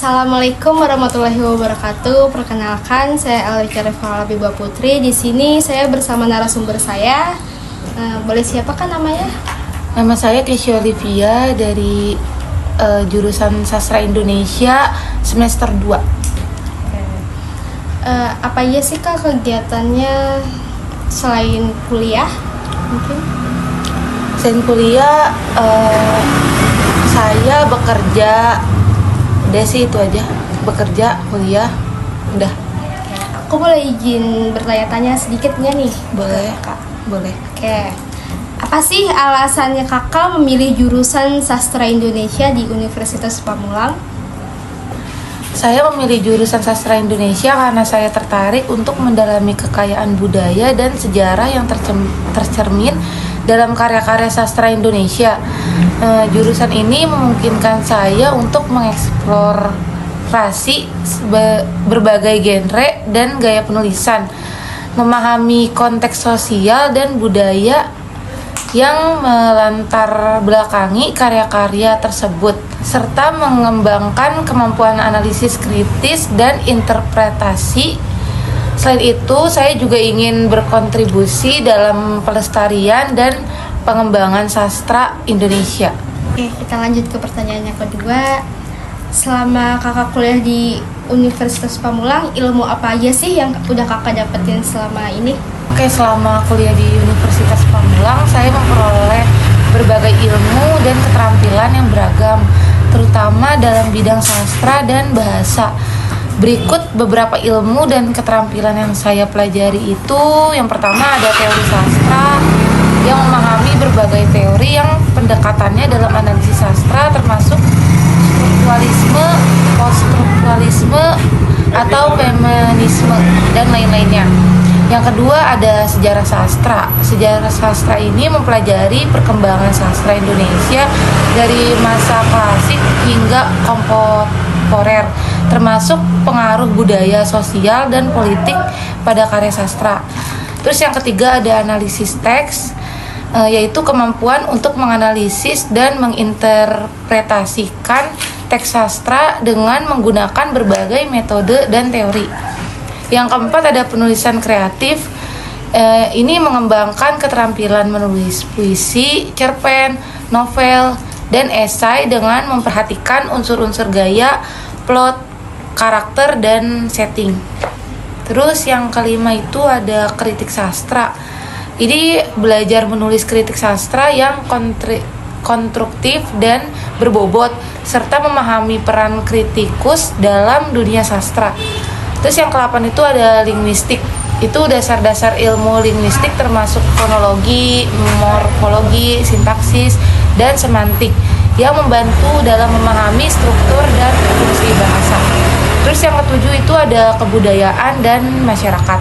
Assalamualaikum warahmatullahi wabarakatuh. Perkenalkan, saya Alika Rifa Labibah Putri. Di sini saya bersama narasumber saya. Boleh siapakah namanya? Nama saya Keisha Olivia dari jurusan Sastra Indonesia semester 2. Apa aja sih Kak kegiatannya selain kuliah? Mungkin? Selain kuliah, saya bekerja. Udah sih itu aja. Bekerja, kuliah, udah. Aku boleh izin bertanya-tanya sedikit nggak nih? Boleh, Kak. boleh. Oke. Apa sih alasannya kakak memilih jurusan Sastra Indonesia di Universitas Pamulang? Saya memilih jurusan Sastra Indonesia karena saya tertarik untuk mendalami kekayaan budaya dan sejarah yang tercermin dalam karya-karya sastra Indonesia. Jurusan ini memungkinkan saya untuk mengeksplorasi berbagai genre dan gaya penulisan, memahami konteks sosial dan budaya yang melantar belakangi karya-karya tersebut, serta mengembangkan kemampuan analisis kritis dan interpretasi. Selain itu, saya juga ingin berkontribusi dalam pelestarian dan pengembangan sastra Indonesia. Oke, kita lanjut ke pertanyaan yang kedua. Selama kakak kuliah di Universitas Pamulang, ilmu apa aja sih yang udah kakak dapetin selama ini? Oke, selama kuliah di Universitas Pamulang, saya memperoleh berbagai ilmu dan keterampilan yang beragam, terutama dalam bidang sastra dan bahasa. Berikut beberapa ilmu dan keterampilan yang saya pelajari itu. Yang pertama ada teori sastra, yang memahami berbagai teori yang pendekatannya dalam analisis sastra, termasuk strukturalisme, poststrukturalisme, atau feminisme, dan lain-lainnya. Yang kedua ada sejarah sastra. Sejarah sastra ini mempelajari perkembangan sastra Indonesia dari masa klasik hingga kontemporer, termasuk pengaruh budaya, sosial, dan politik pada karya sastra. Terus yang ketiga ada analisis teks, yaitu kemampuan untuk menganalisis dan menginterpretasikan teks sastra dengan menggunakan berbagai metode dan teori. Yang keempat ada penulisan kreatif. Ini mengembangkan keterampilan menulis puisi, cerpen, novel, dan esai dengan memperhatikan unsur-unsur gaya, plot, karakter, dan setting. Terus yang kelima itu ada kritik sastra. Ini belajar menulis kritik sastra yang konstruktif dan berbobot, serta memahami peran kritikus dalam dunia sastra. Terus yang ke-8 itu ada linguistik. Itu dasar-dasar ilmu linguistik termasuk fonologi, morfologi, sintaksis, dan semantik yang membantu dalam memahami struktur dan fungsi bahasa. Terus yang ke-7 itu ada kebudayaan dan masyarakat.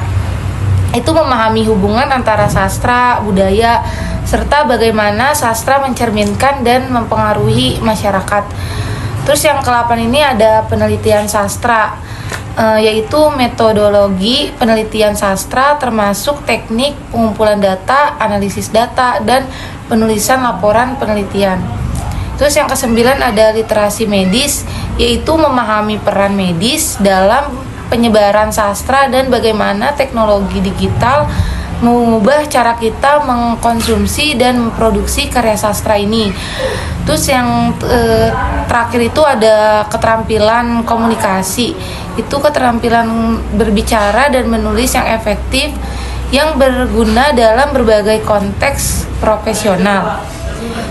Itu memahami hubungan antara sastra, budaya, serta bagaimana sastra mencerminkan dan mempengaruhi masyarakat. Terus yang ke-8 ini ada penelitian sastra, yaitu metodologi penelitian sastra termasuk teknik pengumpulan data, analisis data, dan penulisan laporan penelitian. Terus yang ke-9 ada literasi medis, yaitu memahami peran medis dalam penyebaran sastra dan bagaimana teknologi digital mengubah cara kita mengkonsumsi dan memproduksi karya sastra ini. Terus yang terakhir itu ada keterampilan komunikasi. Itu keterampilan berbicara dan menulis yang efektif yang berguna dalam berbagai konteks profesional.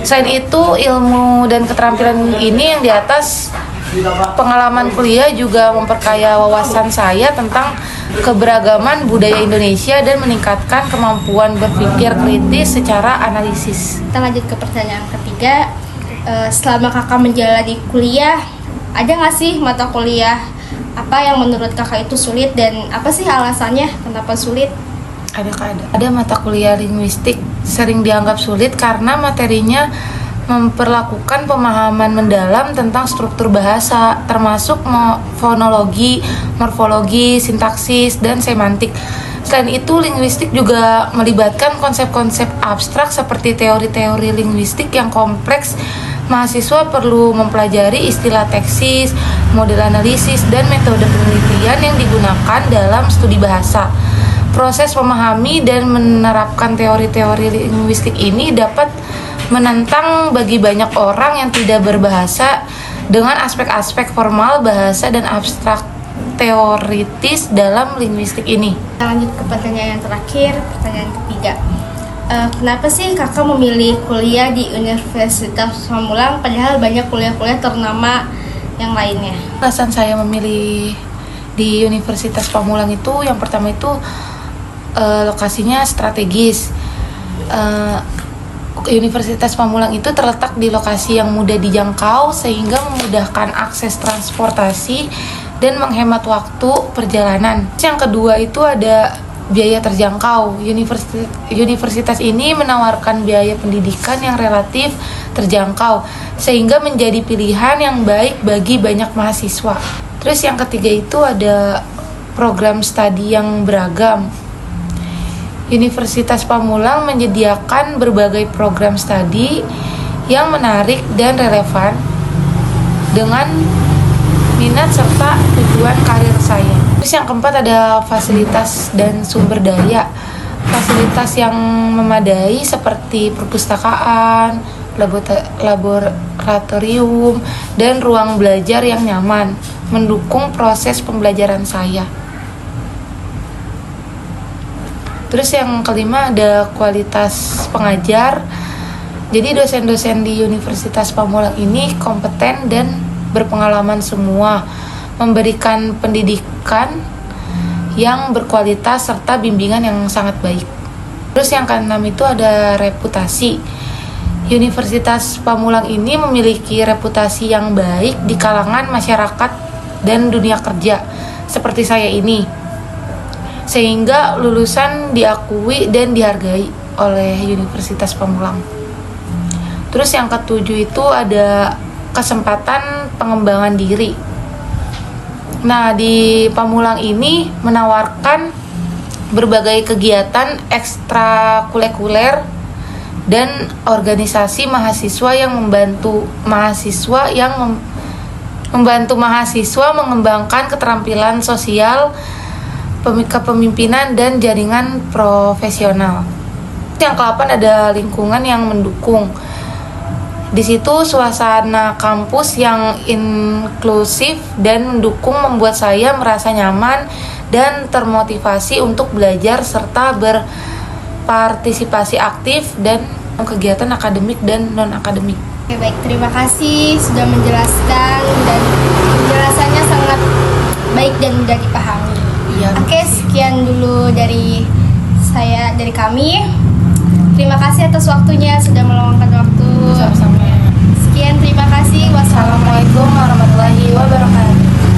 Selain itu, ilmu dan keterampilan ini yang di atas pengalaman kuliah juga memperkaya wawasan saya tentang keberagaman budaya Indonesia dan meningkatkan kemampuan berpikir kritis secara analisis. Kita lanjut ke pertanyaan ketiga. Selama kakak menjalani kuliah, ada nggak sih mata kuliah apa yang menurut kakak itu sulit dan apa sih alasannya kenapa sulit? Ada mata kuliah linguistik sering dianggap sulit karena materinya memperlakukan pemahaman mendalam tentang struktur bahasa, termasuk fonologi, morfologi, sintaksis, dan semantik. Selain itu, linguistik juga melibatkan konsep-konsep abstrak seperti teori-teori linguistik yang kompleks. Mahasiswa perlu mempelajari istilah teksis, model analisis, dan metode penelitian yang digunakan dalam studi bahasa. Proses memahami dan menerapkan teori-teori linguistik ini dapat menantang bagi banyak orang yang tidak berbahasa dengan aspek-aspek formal bahasa dan abstrak teoritis dalam linguistik ini. Lanjut ke pertanyaan yang terakhir, pertanyaan ketiga. Kenapa sih kakak memilih kuliah di Universitas Pamulang padahal banyak kuliah-kuliah ternama yang lainnya? Alasan saya memilih di Universitas Pamulang itu, yang pertama itu lokasinya strategis. Universitas Pamulang itu terletak di lokasi yang mudah dijangkau sehingga memudahkan akses transportasi dan menghemat waktu perjalanan. Yang kedua itu ada biaya terjangkau. Universitas ini menawarkan biaya pendidikan yang relatif terjangkau sehingga menjadi pilihan yang baik bagi banyak mahasiswa. Terus yang ketiga itu ada program studi yang beragam. Universitas Pamulang menyediakan berbagai program studi yang menarik dan relevan dengan minat serta tujuan karir saya. Terus yang keempat ada fasilitas dan sumber daya. Fasilitas yang memadai seperti perpustakaan, laboratorium, dan ruang belajar yang nyaman mendukung proses pembelajaran saya. Terus yang kelima ada kualitas pengajar. Jadi dosen-dosen di Universitas Pamulang ini kompeten dan berpengalaman semua, memberikan pendidikan yang berkualitas serta bimbingan yang sangat baik. Terus yang keenam itu ada reputasi. Universitas Pamulang ini memiliki reputasi yang baik di kalangan masyarakat dan dunia kerja seperti saya ini, sehingga lulusan diakui dan dihargai oleh Universitas Pamulang. Terus yang ketujuh itu ada kesempatan pengembangan diri. Nah, di Pamulang ini menawarkan berbagai kegiatan ekstrakurikuler dan organisasi mahasiswa yang membantu mahasiswa mengembangkan keterampilan sosial, kepemimpinan, dan jaringan profesional. Yang ke-8 ada lingkungan yang mendukung. Di situ suasana kampus yang inklusif dan mendukung membuat saya merasa nyaman dan termotivasi untuk belajar serta berpartisipasi aktif dan kegiatan akademik dan non-akademik. Oke, baik, terima kasih sudah menjelaskan dan penjelasannya sangat baik dan mudah dipahami. Iya. Oke, sekian dulu dari kami. Terima kasih atas waktunya sudah meluangkan waktu. Sama-sama. Sekian, terima kasih. Wassalamualaikum Assalamualaikum warahmatullahi wabarakatuh.